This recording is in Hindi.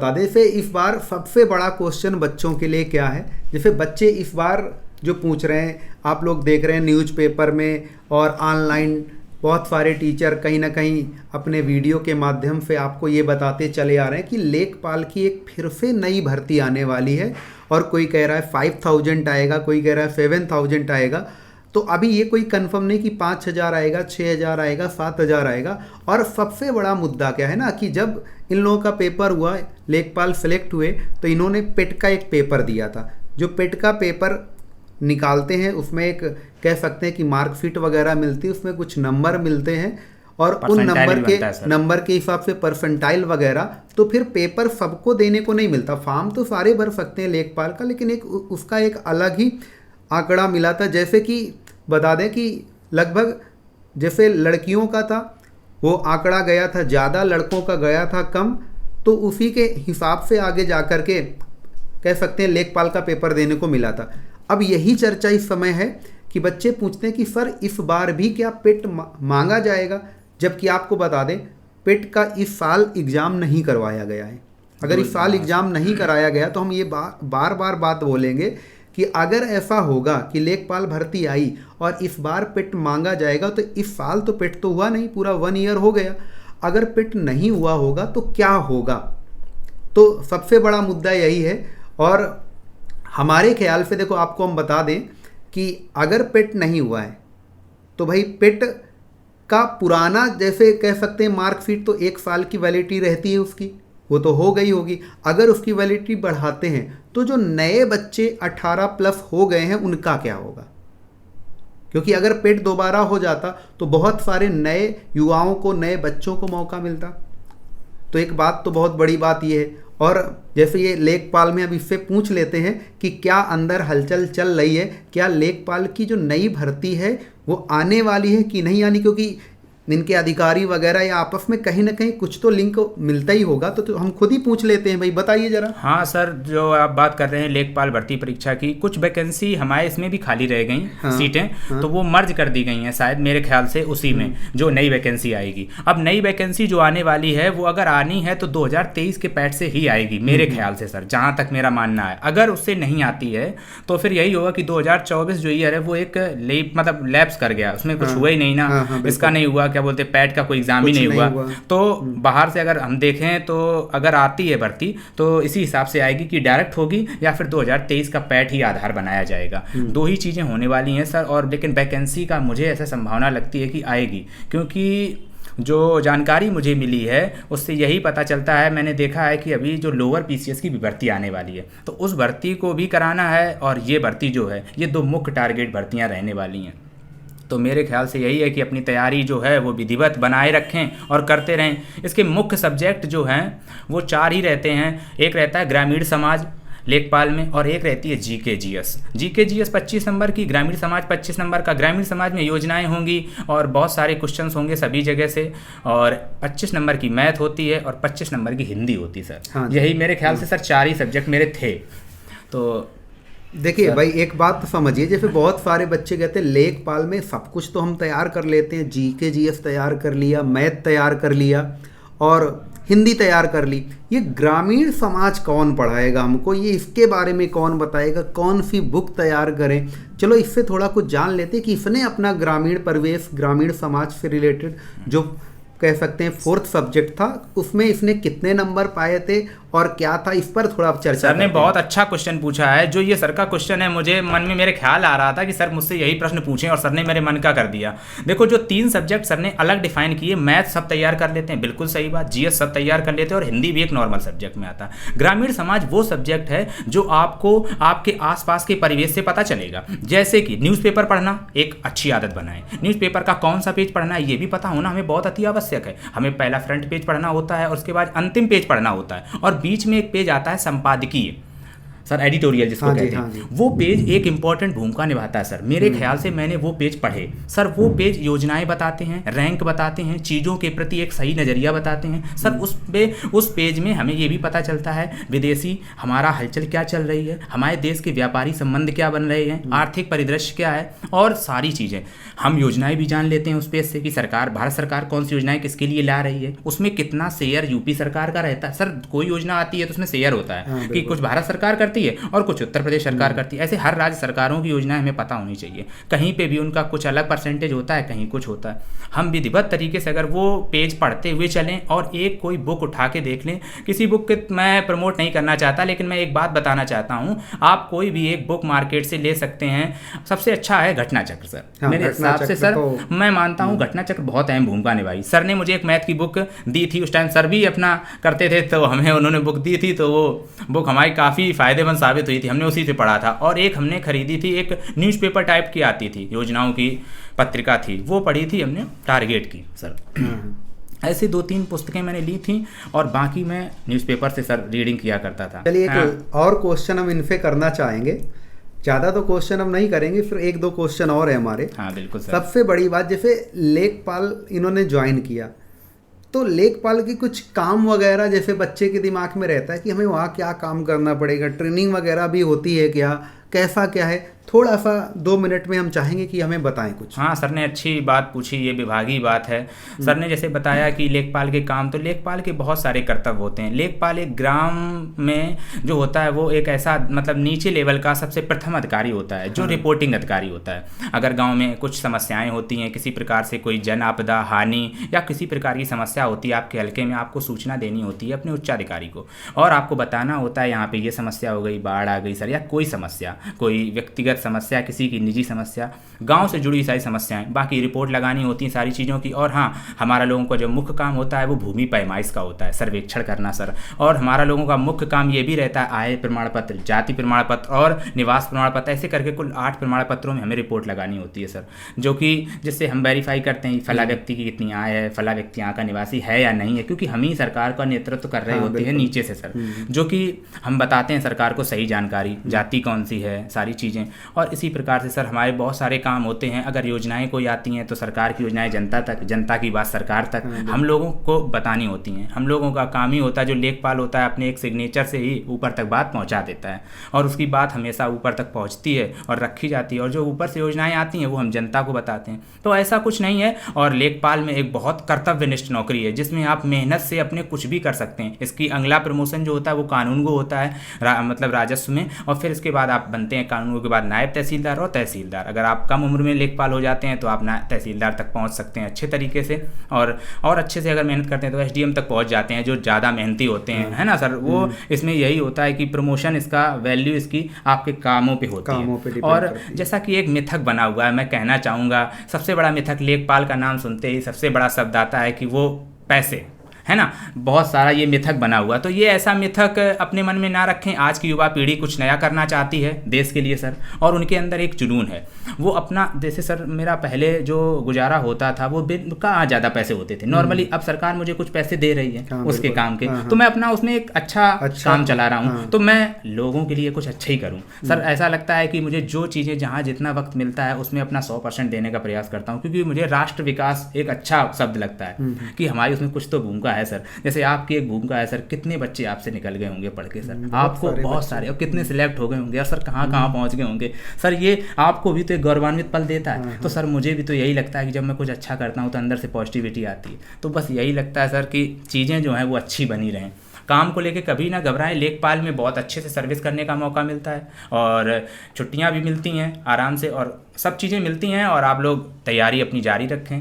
बता दें। जैसे इस बार सबसे बड़ा क्वेश्चन बच्चों के लिए क्या है, जैसे बच्चे इस बार जो पूछ रहे हैं, आप लोग देख रहे हैं न्यूज़पेपर में और ऑनलाइन बहुत सारे टीचर कहीं ना कहीं अपने वीडियो के माध्यम से आपको ये बताते चले आ रहे हैं कि लेखपाल की एक फिर से नई भर्ती आने वाली है। और कोई कह रहा है 5000 आएगा, कोई कह रहा है 7000 आएगा। तो अभी ये कोई कंफर्म नहीं कि 5000 आएगा, 6000 आएगा, 7000 आएगा। और सबसे बड़ा मुद्दा क्या है ना कि जब इन लोगों का पेपर हुआ, लेखपाल सेलेक्ट हुए, तो इन्होंने पेट का एक पेपर दिया था। जो पेट का पेपर निकालते हैं उसमें एक कह सकते हैं कि मार्कशीट वगैरह मिलती है, उसमें कुछ नंबर मिलते हैं और उन नंबर के हिसाब से परसेंटाइल वगैरह। तो फिर पेपर सबको देने को नहीं मिलता, फॉर्म तो सारे भर सकते हैं लेखपाल का, लेकिन एक उसका एक अलग ही आंकड़ा मिला था। जैसे कि बता दें कि लगभग जैसे लड़कियों का था वो आंकड़ा गया था ज़्यादा, लड़कों का गया था कम, तो उसी के हिसाब से आगे जा कर के कह सकते हैं लेखपाल का पेपर देने को मिला था। अब यही चर्चा इस समय है कि बच्चे पूछते हैं कि सर इस बार भी क्या पेट मांगा जाएगा, जबकि आपको बता दें पेट का इस साल एग्ज़ाम नहीं करवाया गया है। अगर इस साल एग्ज़ाम नहीं कराया गया तो हम ये बार बार बात बोलेंगे कि अगर ऐसा होगा कि लेखपाल भर्ती आई और इस बार पेट मांगा जाएगा, तो इस साल तो पेट तो हुआ नहीं, पूरा 1 ईयर हो गया। अगर पेट नहीं हुआ होगा तो क्या होगा? तो सबसे बड़ा मुद्दा यही है। और हमारे ख्याल से देखो, आपको हम बता दें कि अगर पेट नहीं हुआ है तो भाई पेट का पुराना जैसे कह सकते हैं मार्कशीट तो 1 साल की वैलिडिटी रहती है उसकी, वो तो हो गई होगी। अगर उसकी वैलिडिटी बढ़ाते हैं तो जो नए बच्चे 18+ हो गए हैं उनका क्या होगा? क्योंकि अगर पेट दोबारा हो जाता तो बहुत सारे नए युवाओं को, नए बच्चों को मौका मिलता। तो एक बात तो बहुत बड़ी बात ये है। और जैसे ये लेखपाल में अब इससे पूछ लेते हैं कि क्या अंदर हलचल चल रही है, क्या लेखपाल की जो नई भर्ती है वो आने वाली है कि नहीं आनी, क्योंकि इनके अधिकारी वगैरह या आपस में कहीं ना कहीं कुछ तो लिंक मिलता ही होगा। तो हम खुद ही पूछ लेते हैं, भाई बताइए जरा। हाँ सर, जो आप बात कर रहे हैं लेखपाल भर्ती परीक्षा की, कुछ वैकेंसी हमारे इसमें भी खाली रह गई। हाँ, सीटें हाँ, तो वो मर्ज कर दी गई हैं शायद मेरे ख्याल से उसी में जो नई वैकेंसी आएगी। अब नई वैकेंसी जो आने वाली है वो अगर आनी है तो 2023 के पैट से ही आएगी मेरे ख्याल से सर, जहाँ तक मेरा मानना है। अगर उससे नहीं आती है तो फिर यही होगा कि 2024 जो ईयर है वो एक मतलब लैप्स कर गया, उसमें कुछ हुआ ही नहीं ना। इसका नहीं हुआ, क्या बोलते, पैट का कोई एग्जाम ही नहीं हुआ। तो बाहर से अगर हम देखें तो अगर आती है भर्ती तो इसी हिसाब से आएगी कि डायरेक्ट होगी या फिर 2023 का पैट ही आधार बनाया जाएगा। दो ही चीज़ें होने वाली हैं सर। और लेकिन वैकेंसी का मुझे ऐसा संभावना लगती है कि आएगी, क्योंकि जो जानकारी मुझे मिली है उससे यही पता चलता है, मैंने देखा है कि अभी जो लोअर पीसीएस की भी भर्ती आने वाली है तो उस भर्ती को भी कराना है। और ये भर्ती जो है ये 2 मुख्य टारगेट भर्तियाँ रहने वाली हैं। तो मेरे ख्याल से यही है कि अपनी तैयारी जो है वो विधिवत बनाए रखें और करते रहें। इसके मुख्य सब्जेक्ट जो हैं वो 4 ही रहते हैं। एक रहता है ग्रामीण समाज लेखपाल में, और एक रहती है जीके जीएस 25 नंबर की, ग्रामीण समाज 25 नंबर का। ग्रामीण समाज में योजनाएं होंगी और बहुत सारे क्वेश्चंस होंगे सभी जगह से, और 25 नंबर की मैथ होती है और 25 नंबर की हिंदी होती है सर। हाँ, यही मेरे ख्याल से सर 4 ही सब्जेक्ट मेरे थे। तो देखिए भाई, एक बात तो समझिए, जैसे बहुत सारे बच्चे कहते हैं लेखपाल में सब कुछ तो हम तैयार कर लेते हैं, जीके जीएस तैयार कर लिया, मैथ तैयार कर लिया और हिंदी तैयार कर ली, ये ग्रामीण समाज कौन पढ़ाएगा हमको, ये इसके बारे में कौन बताएगा, कौन सी बुक तैयार करें। चलो इससे थोड़ा कुछ जान लेते हैं कि इसने अपना ग्रामीण परिवेश, ग्रामीण समाज से रिलेटेड जो कह सकते हैं 4th सब्जेक्ट था उसमें इसने कितने नंबर पाए थे और क्या था, इस पर थोड़ा चर्चा। सर ने बहुत अच्छा क्वेश्चन पूछा है। जो ये सर का क्वेश्चन है, मुझे मन में मेरे ख्याल आ रहा था कि सर मुझसे यही प्रश्न पूछें और सर ने मेरे मन का कर दिया। देखो, जो 3 सब्जेक्ट सर ने अलग डिफाइन किए, मैथ सब तैयार कर लेते हैं, बिल्कुल सही बात, जीएस सब तैयार कर लेते हैं और हिंदी भी एक नॉर्मल सब्जेक्ट में आता है। ग्रामीण समाज वो सब्जेक्ट है जो आपको आपके आसपास के परिवेश से पता चलेगा। जैसे कि न्यूज़पेपर पढ़ना एक अच्छी आदत बनाएं, न्यूज़पेपर का कौन सा पेज पढ़ना है ये भी पता होना हमें बहुत अति आवश्यक है। हमें पहला फ्रंट पेज पढ़ना होता है और उसके बाद अंतिम पेज पढ़ना होता है, और बीच में एक पेज आता है संपादकीय। सर, एडिटोरियल जिसको हाँ जी, कहते हाँ हैं, जी। वो पेज एक इंपॉर्टेंट भूमिका निभाता है सर। मेरे ख्याल से मैंने वो पेज पढ़े सर। वो पेज योजनाएं बताते हैं, रैंक बताते हैं, चीज़ों के प्रति एक सही नज़रिया बताते हैं सर। उस पेज में हमें ये भी पता चलता है विदेशी हमारा हलचल क्या चल रही है, हमारे देश के व्यापारी संबंध क्या बन रहे हैं, आर्थिक परिदृश्य क्या है, और सारी चीज़ें हम योजनाएं भी जान लेते हैं उस पेज से कि सरकार, भारत सरकार कौन सी योजनाएं किसके लिए ला रही है, उसमें कितना शेयर यूपी सरकार का रहता है सर। कोई योजना आती है तो उसमें शेयर होता है कि कुछ भारत सरकार करती है और कुछ उत्तर प्रदेश सरकार करती है। ऐसे हर राज्य सरकारों की योजनाएं हमें पता होनी चाहिए। कहीं पे भी उनका कुछ अलग परसेंटेज होता है, कहीं कुछ होता है। हम विधिवत तरीके से अगर वो पेज पढ़ते हुए चलें और एक कोई बुक उठा के देख लें, किसी बुक के मैं प्रमोट नहीं करना चाहता, लेकिन मैं एक बात बताना चाहता हूँ, आप कोई भी एक बुक मार्केट से ले सकते हैं। सबसे अच्छा है घटना चक्र सर। मेरे हिसाब से सर मैं मानता हूँ घटना चक्र बहुत अहम भूमिका निभाई। सर ने मुझे एक मैथ की बुक दी थी, उस टाइम सर भी अपना करते थे तो हमें उन्होंने बुक दी थी, तो वो बुक हमारी काफ़ी फ़ायदेमंद साबित हुई थी। हमने उसी से पढ़ा था। और एक हमने खरीदी थी, एक न्यूज़पेपर टाइप की आती थी, योजनाओं की पत्रिका थी, वो पढ़ी थी हमने, टारगेट की सर। ऐसे 2-3 पुस्तकें मैंने ली थी और बाकी मैं न्यूज़पेपर से सर रीडिंग किया करता था। चलिए एक और क्वेश्चन हम इनफे करना चाहेंगे, ज़्यादा तो क्वेश्चन हम नहीं करेंगे, फिर 1-2 क्वेश्चन और है हमारे। हाँ बिल्कुल सर। सबसे बड़ी बात, जैसे लेखपाल इन्होंने ज्वाइन किया तो लेखपाल की कुछ काम वगैरह जैसे बच्चे के दिमाग में रहता है कि हमें वहाँ क्या काम करना पड़ेगा, ट्रेनिंग वगैरह भी होती है क्या, कैसा क्या है, थोड़ा सा 2 मिनट में हम चाहेंगे कि हमें बताएं कुछ। हाँ सर ने अच्छी बात पूछी, ये विभागीय बात है। सर ने जैसे बताया कि लेखपाल के काम, तो लेखपाल के बहुत सारे कर्तव्य होते हैं। लेखपाल एक ग्राम में जो होता है वो एक ऐसा मतलब नीचे लेवल का सबसे प्रथम अधिकारी होता है जो रिपोर्टिंग अधिकारी होता है। अगर गांव में कुछ समस्याएं होती हैं, किसी प्रकार से कोई जन आपदा, हानि या किसी प्रकार की समस्या होती है आपके हल्के में, आपको सूचना देनी होती है अपने उच्चाधिकारी को और आपको बताना होता है यहाँ पे ये समस्या हो गई, बाढ़ आ गई सर, या कोई समस्या, कोई व्यक्तिगत समस्या, किसी की निजी समस्या, गांव से जुड़ी सारी समस्याएं, बाकी रिपोर्ट लगानी होती हैं सारी चीज़ों की। और हाँ, हमारा लोगों का जो मुख्य काम होता है वो भूमि पैमाइश का होता है, सर्वेक्षण करना सर। और हमारा लोगों का मुख्य काम ये भी रहता है आय प्रमाण पत्र, जाति प्रमाण पत्र और निवास प्रमाण पत्र, ऐसे करके कुल 8 प्रमाण पत्रों में हमें रिपोर्ट लगानी होती है सर, जो कि जिससे हम वेरीफाई करते हैं फला व्यक्ति की कितनी आय है, फला व्यक्ति यहाँ का निवासी है या नहीं है, क्योंकि हम ही सरकार का नेतृत्व कर रहे होते हैं नीचे से सर, जो कि हम बताते हैं सरकार को सही जानकारी, जाति कौन सी है, सारी चीज़ें। और इसी प्रकार से सर हमारे बहुत सारे काम होते हैं। अगर योजनाएं कोई आती हैं तो सरकार की योजनाएं जनता तक, जनता की बात सरकार तक हम लोगों को बतानी होती हैं। हम लोगों का काम ही होता है, जो लेखपाल होता है अपने एक सिग्नेचर से ही ऊपर तक बात पहुंचा देता है और उसकी बात हमेशा ऊपर तक पहुंचती है और रखी जाती है, और जो ऊपर से योजनाएं आती हैं वो हम जनता को बताते हैं। तो ऐसा कुछ नहीं है। और लेखपाल में एक बहुत कर्तव्यनिष्ठ नौकरी है जिसमें आप मेहनत से अपने कुछ भी कर सकते हैं। इसकी अगला प्रमोशन जो होता है वो कानूनगो होता है, मतलब राजस्व में, और फिर इसके बाद आप बनते हैं कानूनगो के बाद नायब तहसीलदार और तहसीलदार। अगर आप कम उम्र में लेखपाल हो जाते हैं तो आप तहसीलदार तक पहुंच सकते हैं अच्छे तरीके से, और अच्छे से अगर मेहनत करते हैं तो एसडीएम तक पहुंच जाते हैं, जो ज़्यादा मेहनती होते हैं, है ना सर। वो इसमें यही होता है कि प्रमोशन, इसका वैल्यू इसकी आपके कामों पे होती है। और जैसा कि एक मिथक बना हुआ है, मैं कहना चाहूँगा सबसे बड़ा मिथक, लेखपाल का नाम सुनते ही सबसे बड़ा शब्द आता है कि वो पैसे, है ना, बहुत सारा ये मिथक बना हुआ। तो ये ऐसा मिथक अपने मन में ना रखें। आज की युवा पीढ़ी कुछ नया करना चाहती है देश के लिए सर, और उनके अंदर एक जुनून है। वो अपना, जैसे सर मेरा पहले जो गुजारा होता था वो कहाँ ज़्यादा पैसे होते थे नॉर्मली, अब सरकार मुझे कुछ पैसे दे रही है उसके काम के, तो मैं अपना उसमें एक अच्छा काम चला रहा हूँ, तो मैं लोगों के लिए कुछ अच्छा ही करूँ सर। ऐसा लगता है कि मुझे जो चीज़ें जहाँ जितना वक्त मिलता है उसमें अपना 100% देने का प्रयास करता हूँ, क्योंकि मुझे राष्ट्र विकास एक अच्छा शब्द लगता है कि हमारी उसमें कुछ तो भूमिका है सर। जैसे आपकी एक भूमिका है सर, कितने बच्चे आपसे निकल गए होंगे पढ़ के सर, आपको बहुत सारे, और कितने सिलेक्ट हो गए होंगे, और सर कहाँ कहाँ पहुँच गए होंगे सर। ये आपको भी तो एक गौरवान्वित पल देता है। तो सर मुझे भी तो यही लगता है कि जब मैं कुछ अच्छा करता हूँ तो अंदर से पॉजिटिविटी आती है। तो बस यही लगता है सर कि चीज़ें जो हैं वो अच्छी बनी रहें। काम को लेके कभी ना घबराएं। लेखपाल में बहुत अच्छे से सर्विस करने का मौका मिलता है और छुट्टियां भी मिलती हैं आराम से, और सब चीज़ें मिलती हैं, और आप लोग तैयारी अपनी जारी रखें।